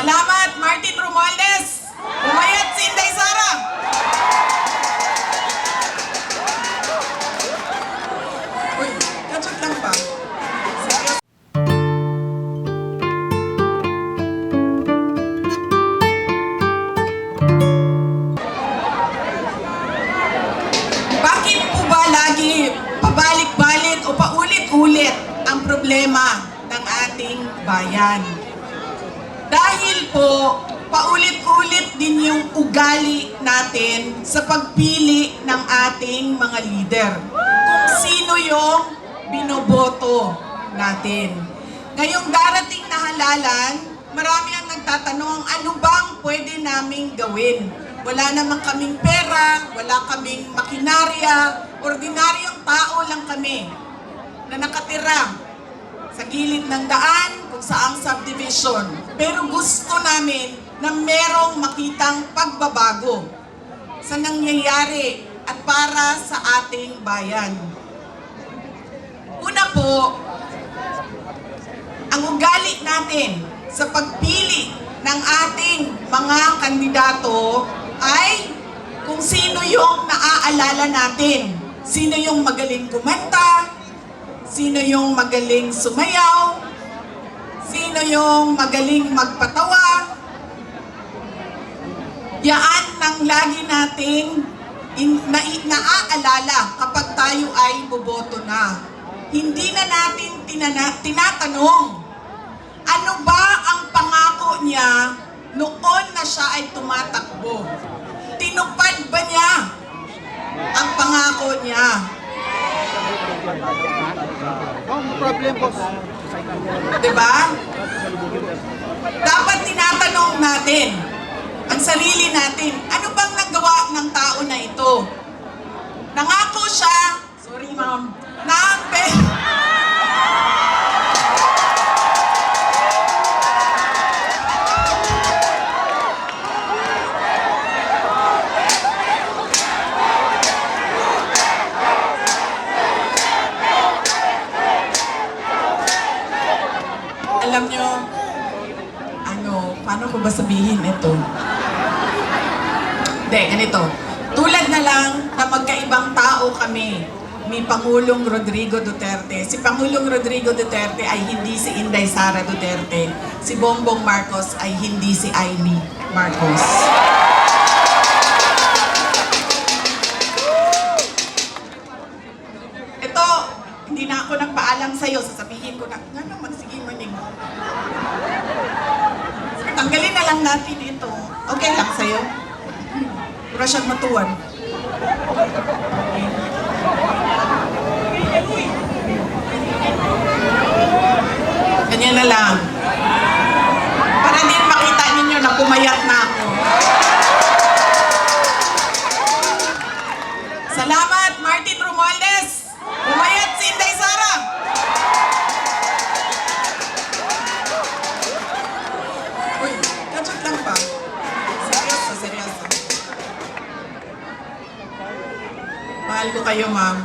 Salamat, Martin Romualdez! Umayat si Inday Sara! Uy, kachot lang ba? Bakit po ba lagi pabalik-balik o paulit-ulit ang problema ng ating bayan? Dahil po, paulit-ulit din yung ugali natin sa pagpili ng ating mga leader. Kung sino yung binoboto natin. Ngayong darating na halalan, marami ang nagtatanong, ano bang pwede naming gawin? Wala namang kaming pera, wala kaming makinarya, ordinaryong tao lang kami na nakatira sa gilid ng daan kung saang subdivision. Pero gusto namin na merong makitang pagbabago sa nangyayari at para sa ating bayan. Una po, ang ugali natin sa pagpili ng ating mga kandidato ay kung sino yung naaalala natin. Sino yung magaling kumanta, sino yung magaling sumayaw, sino yung magaling magpatawa. Yaan ang lagi nating naaalala kapag tayo ay boboto na. Hindi na natin tinatanong, ano ba ang pangako niya noon na siya ay tumatakbo? Tinupad ba niya ang pangako niya? Problem, boss. Diba? Dapat tinatanong natin ang sarili natin, ano bang nagawa ng tao na ito? Nangako siya, sorry ma'am, alam nyo, paano ko ba sabihin ito? Hindi, ganito. Tulad na lang na magkaibang tao kami ni Pangulong Rodrigo Duterte. Si Pangulong Rodrigo Duterte ay hindi si Inday Sara Duterte. Si Bongbong Marcos ay hindi si Amy Marcos. Ito, hindi na ako nagpaalam sa'yo. Sasabihin ko na, nga naman, sige maning. Tanggalin na lang natin ito. Okay lang sa'yo? Pura siyang matuwan. Ganyan na lang. Para din makita ninyo na pumayat na ako. Salamat, Martin Romualdez! Pumayat si Inday Sara! Uy, kachot lang ba? Seryoso. Mahal ko kayo, ma'am.